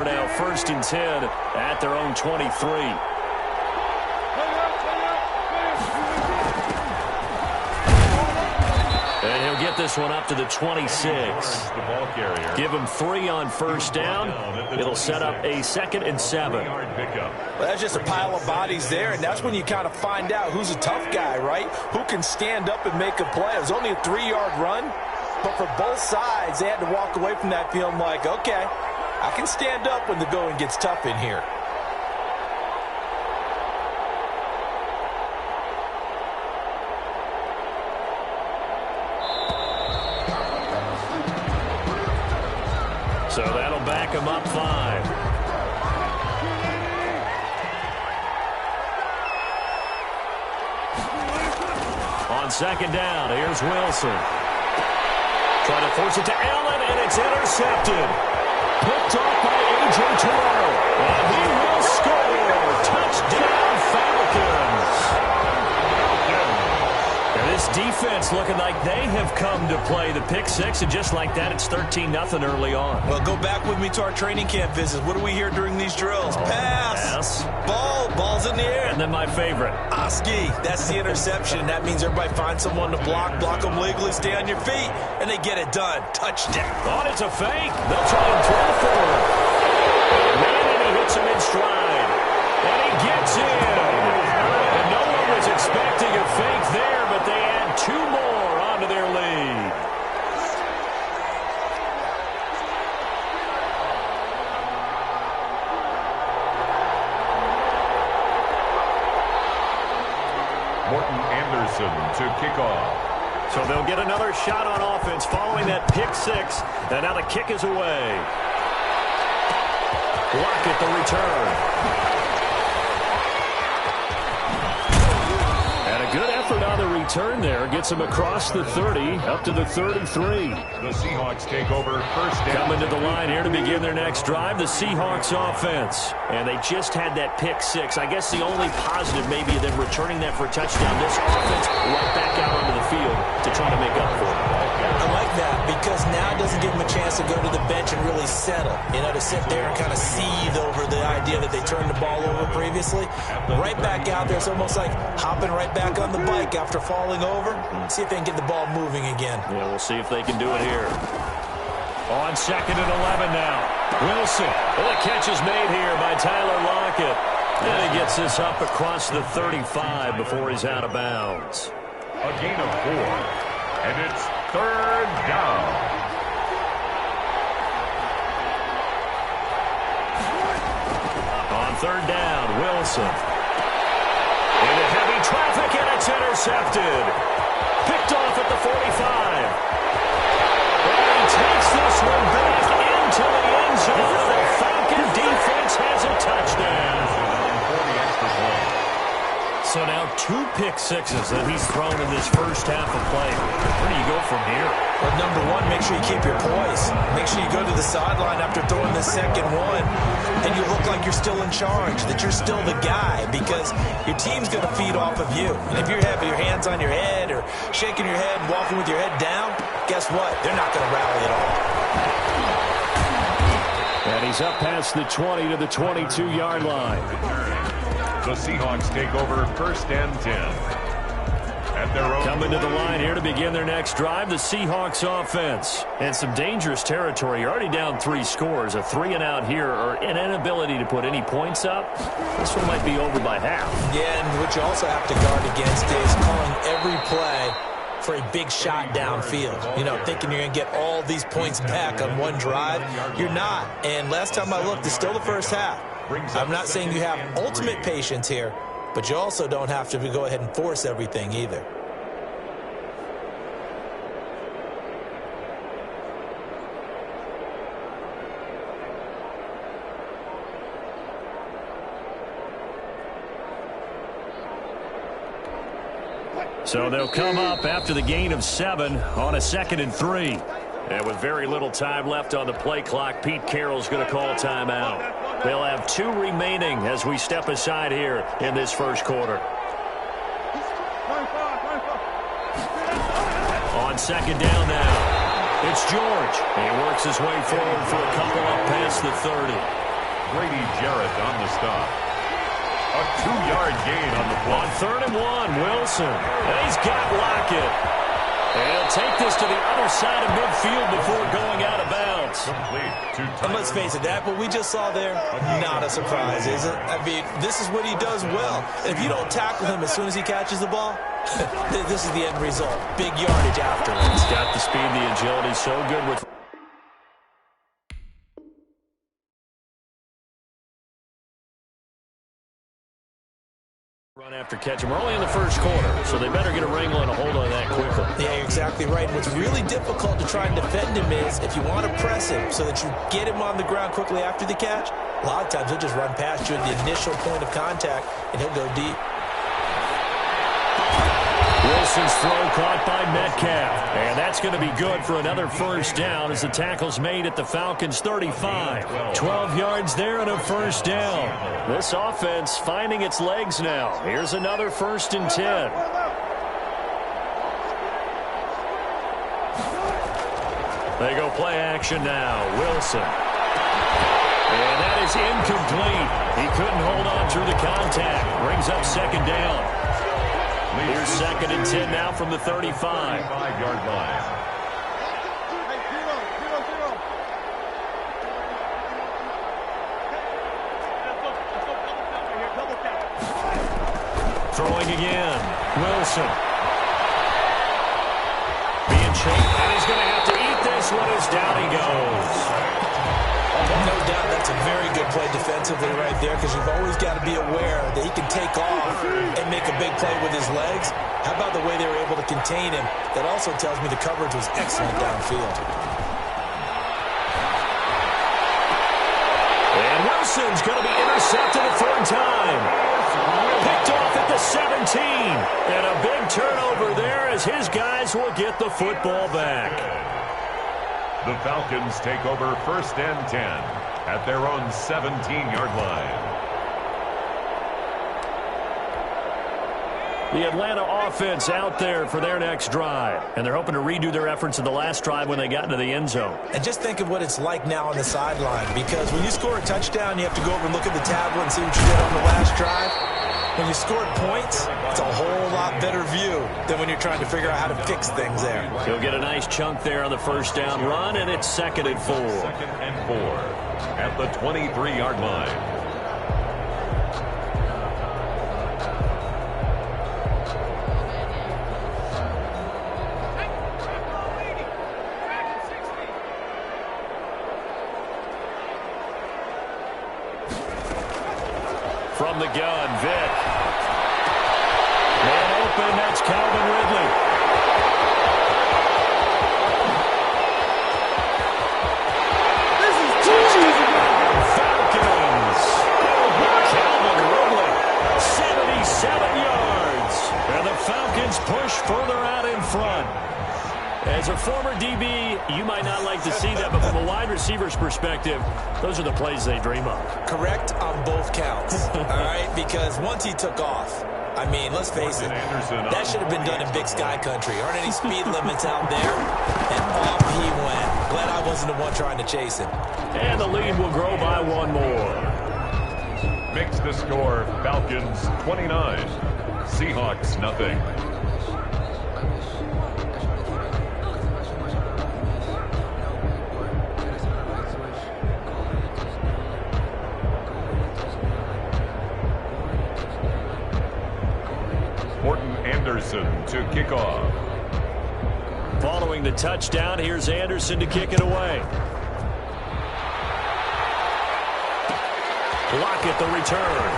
Now 1st and 10 at their own 23. And he'll get this one up to the 26. Give him 3 on 1st down. It'll set up a 2nd and 7. Well, that's just a pile of bodies there, and that's when you kind of find out who's a tough guy, right? Who can stand up and make a play. It was only a 3-yard run, but for both sides, they had to walk away from that feeling like, okay, I can stand up when the going gets tough in here. So that'll back him up 5. On 2nd down, here's Wilson. Trying to force it to Allen, and it's intercepted. Picked off by A.J. Terrell. And he will score. Touchdown, Falcons. And this defense looking like they have come to play the pick 6, and just like that, it's 13-0 early on. Well, go back with me to our training camp visits. What do we hear during these drills? Pass. Ball's in the air. And then my favorite. Oski, that's the interception. That means everybody finds someone to block them legally, stay on your feet, and they get it done. Touchdown. Thought it's a fake. They'll try and throw for him. And he hits him in stride. And he gets in. And no one was expecting a fake there, but they add 2 more onto their lead. To kick off. So they'll get another shot on offense following that pick 6. And now the kick is away. Lockett the return. And a good effort on the return there. Gets him across the 30 up to the 33. The Seahawks take over 1st down. Coming to the line here to begin their next drive, the Seahawks offense. And they just had that pick 6. I guess the only positive maybe of them returning that for a touchdown. This offense right back out onto the field to try to make up for it. I like that because now it doesn't give them a chance to go to the bench and really settle. You know, to sit there and kind of seethe over the idea that they turned the ball over previously. Right back out there, it's almost like hopping right back on the bike after falling over. See if they can get the ball moving again. Yeah, we'll see if they can do it here. On 2nd and 11 now. Wilson. Well, the catch is made here by Tyler Lockett. And he gets this up across the 35 before he's out of bounds. A gain of 4. And it's 3rd down. On 3rd down, Wilson. Into heavy traffic, and it's intercepted. Picked off at the 45. And he takes this one back into the end zone. The Falcon defense has a touchdown. So now 2 pick 6s that he's thrown in this first half of play. Where do you go from here? Well, number 1, make sure you keep your poise. Make sure you go to the sideline after throwing the second one, and you look like you're still in charge, that you're still the guy, because your team's going to feed off of you. And if you have your hands on your head or shaking your head and walking with your head down, guess what? They're not going to rally at all. And he's up past the 20 to the 22-yard line. The Seahawks take over 1st and 10. At their own Coming to the line here to begin their next drive, the Seahawks offense. And some dangerous territory. You're already down 3 scores. A 3-and-out here, or an inability to put any points up. This one might be over by half. Yeah, and what you also have to guard against is calling every play for a big shot downfield. You know, thinking you're going to get all these points back on one drive. You're not. And last time I looked, it's still the first half. I'm not saying you have ultimate patience here, but you also don't have to go ahead and force everything either. So they'll come up after the gain of 7 on a 2nd and 3. And with very little time left on the play clock, Pete Carroll's going to call timeout. They'll have 2 remaining as we step aside here in this first quarter. On 2nd down now, it's George. He works his way forward for a couple up past the 30. Grady Jarrett on the stop. A 2-yard gain on the play. On 3rd and 1, Wilson. And he's got Lockett. And he'll take this to the other side of midfield before going out of bounds. And let's face it, that what we just saw there, not a surprise, is it? I mean, this is what he does well. And if you don't tackle him as soon as he catches the ball, this is the end result. Big yardage afterwards. He's got the speed, the agility, so good with... Run after catch. We're only in the first quarter, so they better get a wrangle and a hold on that quickly. Yeah, you're exactly right. And what's really difficult to try and defend him is if you want to press him so that you get him on the ground quickly after the catch, a lot of times he'll just run past you at the initial point of contact, and he'll go deep. Wilson's throw caught by Metcalf. And that's going to be good for another first down as the tackle's made at the Falcons' 35. 12 yards there and a first down. This offense finding its legs now. Here's another 1st and 10. They go play action now. Wilson. And that is incomplete. He couldn't hold on through the contact. Brings up 2nd down. Here's 2nd and 10 now from the 35. 5-yard line. Throwing again. Wilson. Being chased. And he's going to have to eat this one as down he goes. No doubt that's a very good play defensively right there because you've always got to be aware that he can take off and make a big play with his legs. How about the way they were able to contain him? That also tells me the coverage was excellent downfield. And Wilson's going to be intercepted a 4th time. Picked off at the 17. And a big turnover there as his guys will get the football back. The Falcons take over 1st and 10 at their own 17-yard line. The Atlanta offense out there for their next drive. And they're hoping to redo their efforts in the last drive when they got into the end zone. And just think of what it's like now on the sideline. Because when you score a touchdown, you have to go over and look at the tablet and see what you did on the last drive. When you scored points, it's a whole lot better view than when you're trying to figure out how to fix things there. He'll get a nice chunk there on the first down run, and it's 2nd and 4. 2nd and 4 at the 23-yard line. From the gun, Vick. Man open, that's Calvin Ridley. This is too easy. Falcons. Calvin Ridley, 77 yards. And the Falcons push further out in front. As a former DB, you might not like to see that, but from a wide receiver's perspective, those are the plays they dream of. Correct on both counts, all right? Because once he took off, I mean, let's face it, that should have been done in Big Sky Country. Aren't any speed limits out there? And off he went. Glad I wasn't the one trying to chase him. And the lead will grow by 1 more. Makes the score Falcons 29, Seahawks nothing. To kick off. Following the touchdown, here's Anderson to kick it away. Lockett the return.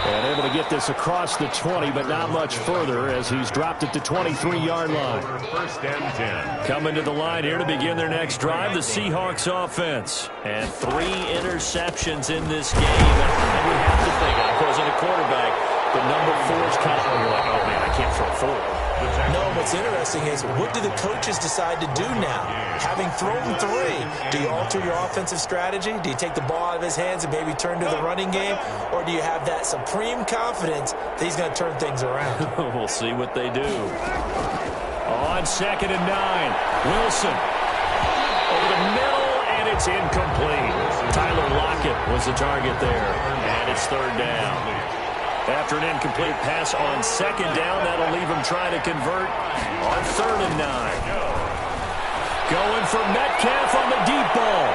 And able to get this across the 20, but not much further as he's dropped it to 23-yard line. 1st and 10. Coming to the line here to begin their next drive, the Seahawks offense. And 3 interceptions in this game. And we have to think, of course, in a quarterback, the number 4 is kind of, you're like, oh, man, I can't throw 4. No, what's interesting is what do the coaches decide to do now? Having thrown 3, do you alter your offensive strategy? Do you take the ball out of his hands and maybe turn to the running game? Or do you have that supreme confidence that he's going to turn things around? We'll see what they do. On 2nd and 9, Wilson over the middle, and it's It's incomplete. Tyler Lockett was the target there, and it's third down. After an incomplete pass on second down, that'll leave him trying to convert on 3rd and 9. Going for Metcalf on the deep ball.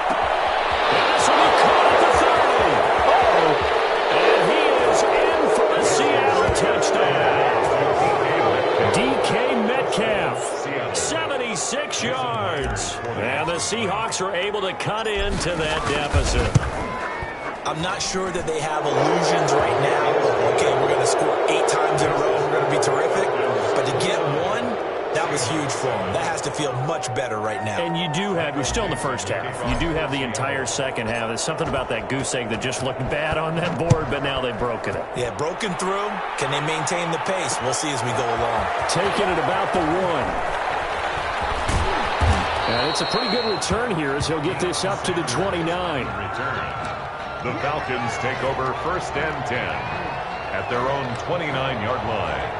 And this will be caught at the 30. And he is in for a Seattle touchdown. DK Metcalf, 76 yards. And the Seahawks are able to cut into that deficit. I'm not sure that they have illusions right now. Okay, we're going to score 8 times in a row. We're going to be terrific. But to get one, that was huge for them. That has to feel much better right now. And you do have, you're still in the first half. You do have the entire second half. There's something about that goose egg that just looked bad on that board, but now they've broken it. Yeah, broken through. Can they maintain the pace? We'll see as we go along. Taking it about the 1. And it's a pretty good return here as he'll get this up to the 29. The Falcons take over 1st and 10 at their own 29-yard line.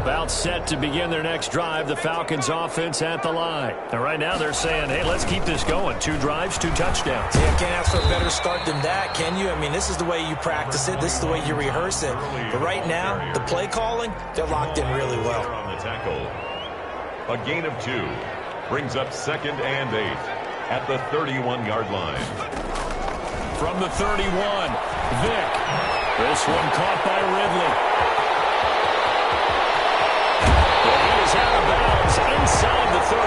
About set to begin their next drive, the Falcons offense at the line. And right now they're saying, hey, let's keep this going. 2 drives, 2 touchdowns. Yeah, can't ask for a better start than that, can you? I mean, this is the way you practice it. This is the way you rehearse it. But right now, the play calling, they're locked in really well. On the tackle. A gain of 2 brings up 2nd and 8 at the 31-yard line. From the 31, Vick. This one caught by Ridley. Out of bounds inside the 35.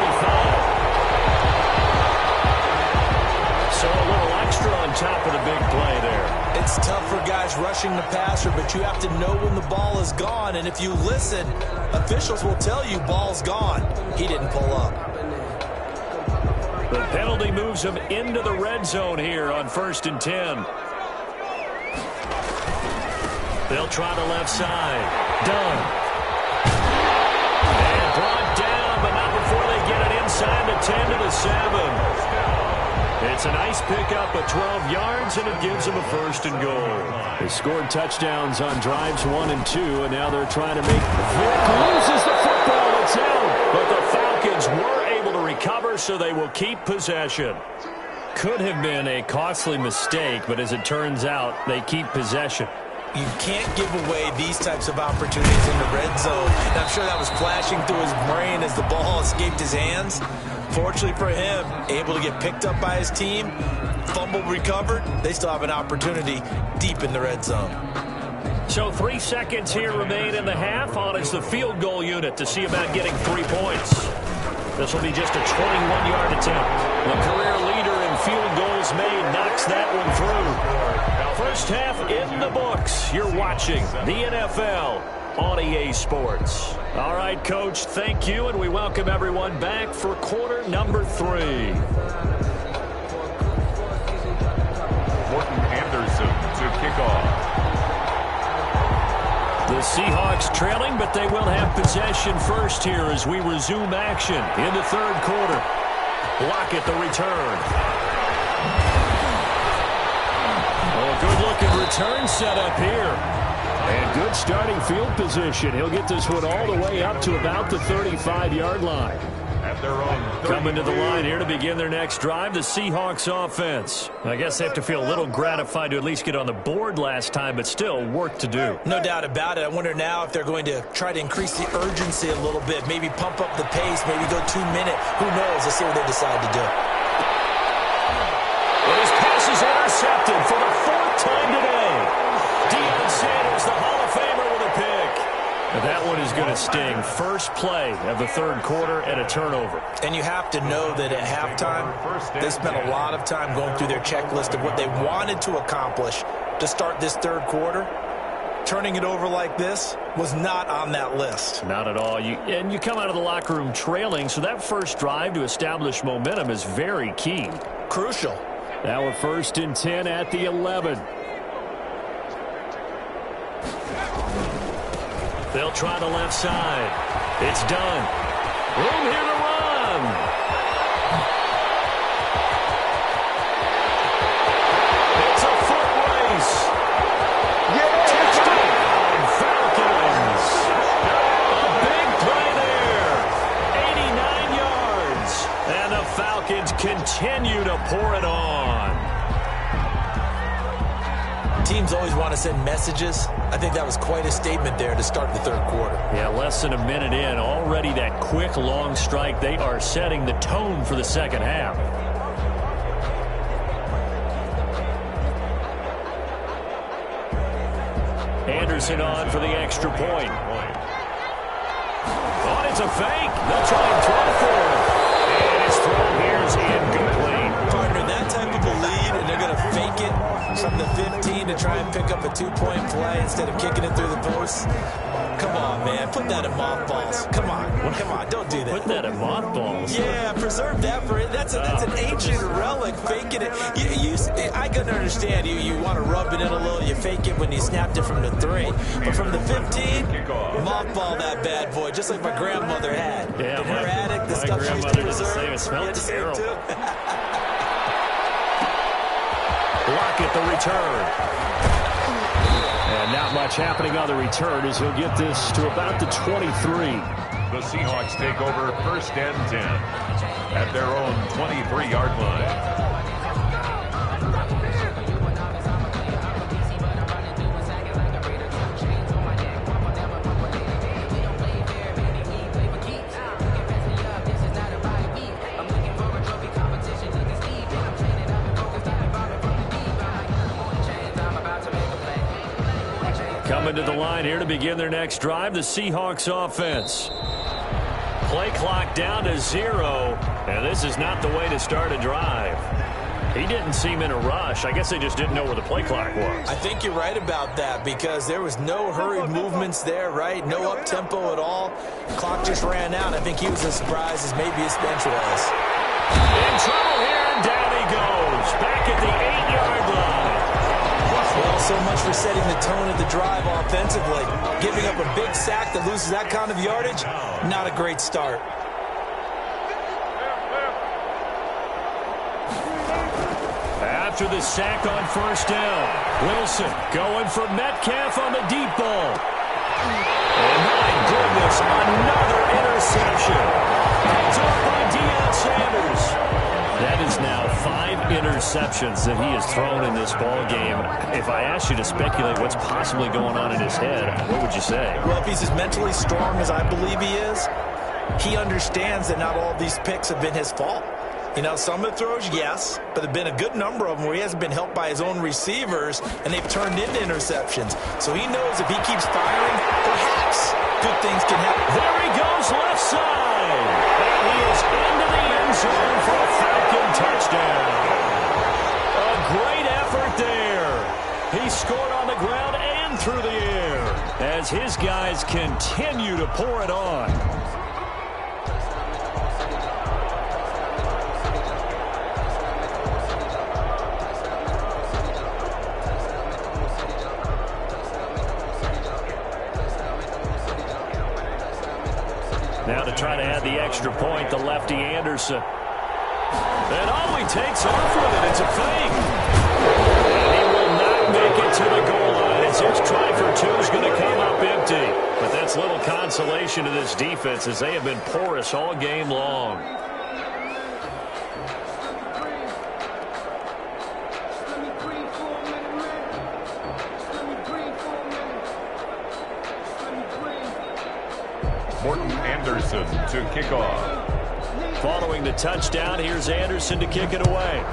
So a little extra on top of the big play there. It's tough for guys rushing the passer, but you have to know when the ball is gone. And if you listen, officials will tell you ball's gone. He didn't pull up. The penalty moves him into the red zone here on 1st and 10. They'll try the left side. Done. Brought down, but not before they get it inside the 10 to the 7. It's a nice pickup of 12 yards, and it gives them a 1st and goal. They scored touchdowns on drives 1 and 2, and now they're trying to make Vick loses the football. It's out, but the Falcons were able to recover, so they will keep possession. Could have been a costly mistake, but as it turns out, they keep possession. You can't give away these types of opportunities in the red zone. And I'm sure that was flashing through his brain as the ball escaped his hands. Fortunately for him, able to get picked up by his team, fumble recovered. They still have an opportunity deep in the red zone. So 3 seconds here remain in the half. On is the field goal unit to see about getting 3 points. This will be just a 21-yard attempt. The career leader in field goals made knocks that one through. First half in the books. You're watching the NFL on EA Sports. All right, Coach, thank you, and we welcome everyone back for quarter number 3. Morton Anderson to kick off. The Seahawks trailing, but they will have possession first here as we resume action in the 3rd quarter. Lockett the return. Good-looking return set up here. And good starting field position. He'll get this one all the way up to about the 35-yard line. At their own coming to the line here to begin their next drive, the Seahawks offense. I guess they have to feel a little gratified to at least get on the board last time, but still work to do. No doubt about it. I wonder now if they're going to try to increase the urgency a little bit, maybe pump up the pace, maybe go 2-minute. Who knows? Let's see what they decide to do. And his pass is intercepted for the 4th time today. Deion Sanders, the Hall of Famer, with a pick. And that one is going to sting. First play of the 3rd quarter and a turnover. And you have to know that at halftime, they spent a lot of time going through their checklist of what they wanted to accomplish to start this 3rd quarter. Turning it over like this was not on that list. Not at all. And you come out of the locker room trailing, so that first drive to establish momentum is very key. Crucial. Now we're 1st and 10 at the 11. They'll try the left side. It's done. Room here to run. It's a foot race. pour it on. Teams always want to send messages. I think that was quite a statement there to start the third quarter. Yeah, less than a minute in. Already that quick, long strike. They are setting the tone for the second half. Anderson on for the extra point. Oh, it's a fake. They'll try and throw for it. And his throw here is incomplete. Partner, that type of a lead, and they're going to fake it from the 15 to try and pick up a two-point play instead of kicking it through the post. Come on, man. Put that in mothballs. Come on. Come on. Don't do that. Put that in mothballs. Yeah, preserve that for it. That's an ancient relic. Faking it. I can understand you want to rub it in a little. You fake it when you snapped it from the 3. But from the 15, mothball that bad boy, just like my grandmother had. Yeah, in her attic, the stuff she used to preserve. It smelled terrible. Lockett the return. And not much happening on the return as he'll get this to about the 23. The Seahawks take over first and 10 at their own 23-yard line. Coming to the line here to begin their next drive, the Seahawks offense. Play clock down to 0, and this is not the way to start a drive. He didn't seem in a rush. I guess they just didn't know where the play clock was. I think you're right about that because there was no hurried movements there, right? No up-tempo at all. Clock just ran out. I think he was as surprised as maybe his bench was. In trouble here, and down he goes. Back at the 8-yard line. Well, so much for setting the tone of the drive offensively. Giving up a big sack that loses that kind of yardage, not a great start. After the sack on first down, Wilson going for Metcalf on the deep ball. And my goodness, another interception. Picked up by Deion Sanders. That is now 5 interceptions that he has thrown in this ball game. If I asked you to speculate what's possibly going on in his head, what would you say? Well, if he's as mentally strong as I believe he is, he understands that not all these picks have been his fault. You know, some of the throws, yes, but there have been a good number of them where he hasn't been helped by his own receivers, and they've turned into interceptions. So he knows if he keeps firing, perhaps good things can happen. There he goes, left side. And he is into the end zone for a Falcon touchdown. A great effort there. He scored on the ground and through the air as his guys continue to pour it on. Now to try to add the extra point, the lefty Anderson. And he takes off with it. It's a fake. And he will not make it to the goal line as his try for 2 is going to come up empty. But that's little consolation to this defense as they have been porous all game long. Anderson to kick off. Following the touchdown, here's Anderson to kick it away.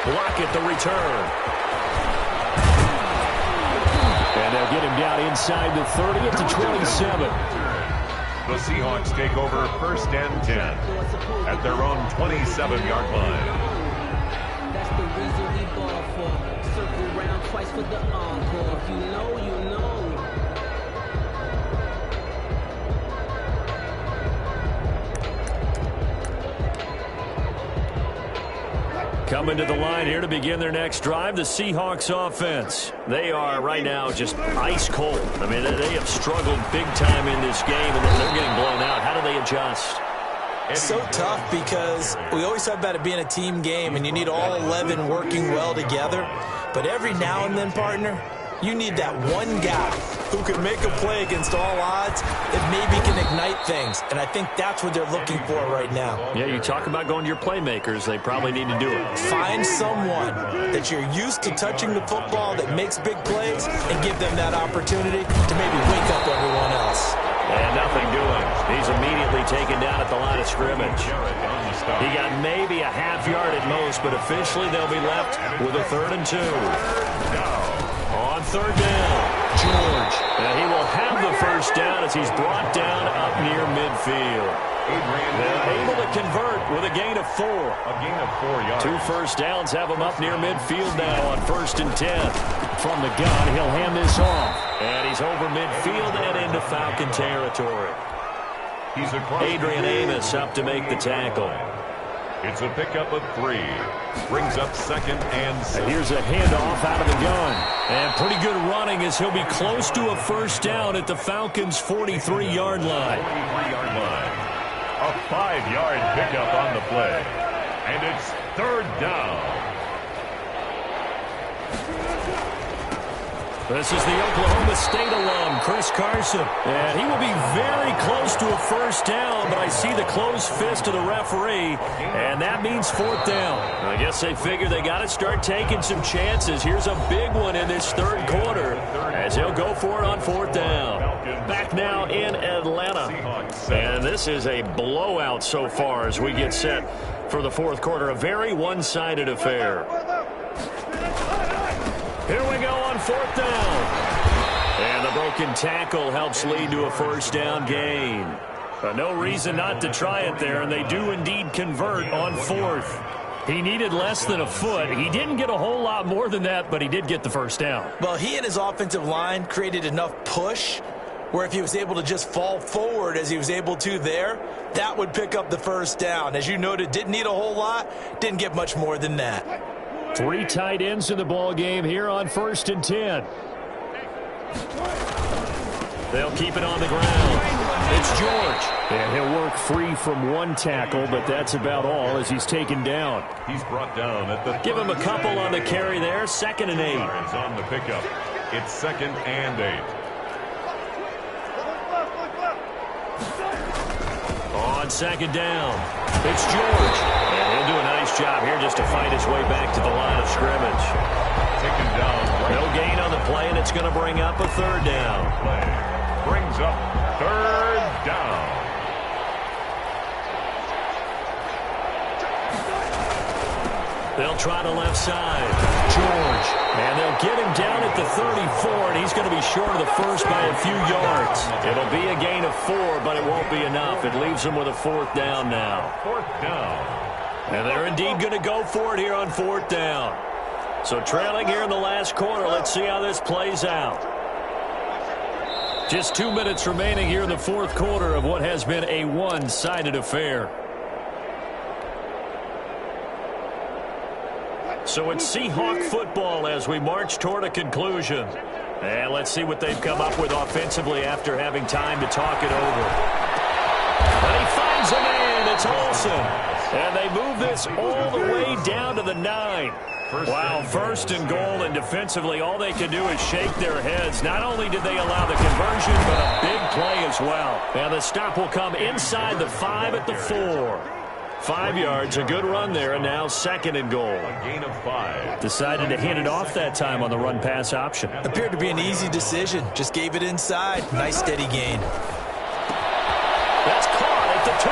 Lockett the return. And they'll get him down inside the 30 at the 27. The Seahawks take over first and 10 at their own 27-yard line. That's the reason we ball for. Circle round twice for the encore. If you know, you know. Coming to the line here to begin their next drive, the Seahawks offense. They are right now just ice cold. I mean, they have struggled big time in this game, and they're getting blown out. How do they adjust? It's so tough because we always talk about it being a team game, and you need all 11 working well together. But every now and then, partner, You need that one guy who can make a play against all odds that maybe can ignite things. And I think that's what they're looking for right now. Yeah, you talk about going to your playmakers. They probably need to do it. Find someone that you're used to touching the football that makes big plays and give them that opportunity to maybe wake up everyone else. And nothing doing. He's immediately taken down at the line of scrimmage. He got maybe a half yard at most, but officially they'll be left with a 3rd and 2. On 3rd down, George. And he will have the first down as he's brought down up near midfield. They're able to convert with a gain of 4. A gain of 4 yards. 2 first downs have him up near midfield now on 1st and 10. From the gun, he'll hand this off. And he's over midfield and into Falcon territory. He's across. Adrian Amos up to make the tackle. It's a pickup of 3. Brings up 2nd and 6. And here's a handoff out of the gun. And pretty good running as he'll be close to a first down at the Falcons' 43-yard line. 43-yard line. A 5-yard pickup on the play. And it's 3rd down. This is the Oklahoma State alum, Chris Carson. And he will be very close to a first down, but I see the closed fist of the referee, and that means 4th down. I guess they figure they got to start taking some chances. Here's a big one in this 3rd quarter as he'll go for it on 4th down. Back now in Atlanta. And this is a blowout so far as we get set for the 4th quarter. A very one-sided affair. Here we go on 4th down. And the broken tackle helps lead to a first down gain. No reason not to try it there, and they do indeed convert on 4th. He needed less than a foot. He didn't get a whole lot more than that, but he did get the first down. Well, he and his offensive line created enough push where if he was able to just fall forward as he was able to there, that would pick up the first down. As you noted, didn't need a whole lot, didn't get much more than that. 3 tight ends in the ball game here on 1st and 10. They'll keep it on the ground. It's George. And he'll work free from 1 tackle, but that's about all as he's taken down. He's brought down at the. Give him a couple on the carry there. 2nd and 8. Yards on the pickup. It's 2nd and 8. On 2nd down, it's George. And he'll do a nice job here just to fight his way back to the line of scrimmage. Taken down. No gain on the play, and it's going to bring up a 3rd down. Play. Brings up 3rd down. They'll try to left side. George. And they'll get him down at the 34, and he's going to be short of the first by a few yards. It'll be a gain of 4, but it won't be enough. It leaves them with a 4th down now. 4th down. And they're indeed going to go for it here on 4th down. So trailing here in the last quarter. Let's see how this plays out. Just 2 minutes remaining here in the 4th quarter of what has been a one-sided affair. So it's Seahawk football as we march toward a conclusion. And let's see what they've come up with offensively after having time to talk it over. And he finds a man. It's Olsen. And they move this all the way down to the 9. Wow, 1st and goal, and defensively all they can do is shake their heads. Not only did they allow the conversion, but a big play as well. And the stop will come inside the 5 at the 4. 5 yards, a good run there, and now 2nd and goal. A gain of 5. Decided to hand it off that time on the run-pass option. Appeared to be an easy decision. Just gave it inside. Nice steady gain. That's caught at the 2.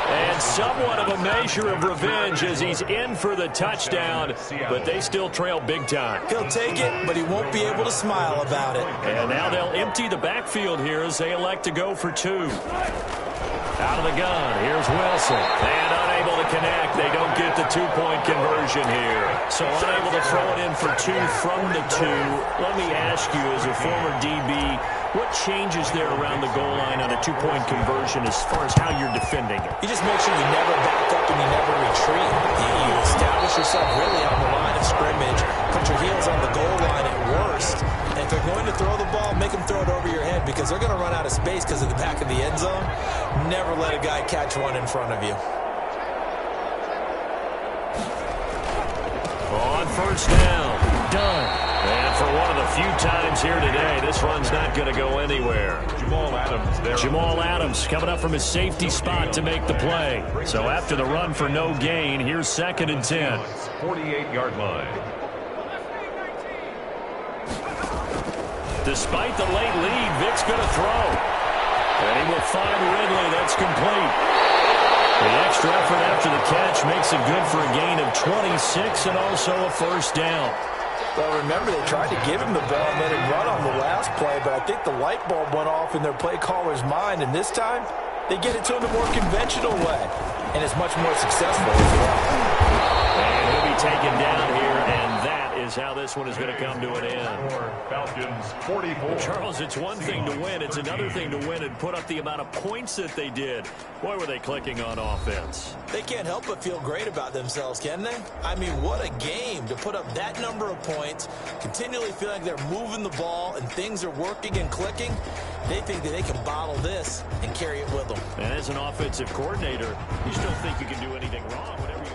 And somewhat of a measure of revenge as he's in for the touchdown, but they still trail big time. He'll take it, but he won't be able to smile about it. And now they'll empty the backfield here as they elect to go for 2. Out of the gun, here's Wilson. And unable to connect. They don't get the 2-point conversion here. So unable to throw it in for 2 from the 2. Let me ask you, as a former DB, what changes there around the goal line on a 2-point conversion as far as how you're defending it? You just make sure you never back up and you never retreat. You establish yourself really on the line of scrimmage, put your heels on the goal line at worst. And if they're going to throw the ball, make them throw it over your head because they're going to run out of space because of the back of the end zone. Never let a guy catch one in front of you. On 1st down. done. And for one of the few times here today, this run's not going to go anywhere. Jamal Adams coming up from his safety spot to make the play. So after the run for no gain, here's 2nd and 10. 48-yard line. Despite the late lead, Vic's going to throw. And he will find Ridley. That's complete. The extra effort after the catch makes it good for a gain of 26 and also a first down. Well, remember, they tried to give him the ball and let him run on the last play, but I think the light bulb went off in their play caller's mind, and this time they get it to him the more conventional way, and it's much more successful as well. And he'll be taken down here, and that is how this one is going to come to an end. Falcons 44. Charles, it's one thing to win. It's another thing to win and put up the amount of points that they did. Boy, were they clicking on offense. They can't help but feel great about themselves, can they? I mean, what a game to put up that number of points, continually feel like they're moving the ball and things are working and clicking. They think that they can bottle this and carry it with them. And as an offensive coordinator, you still think you can do anything wrong whenever you...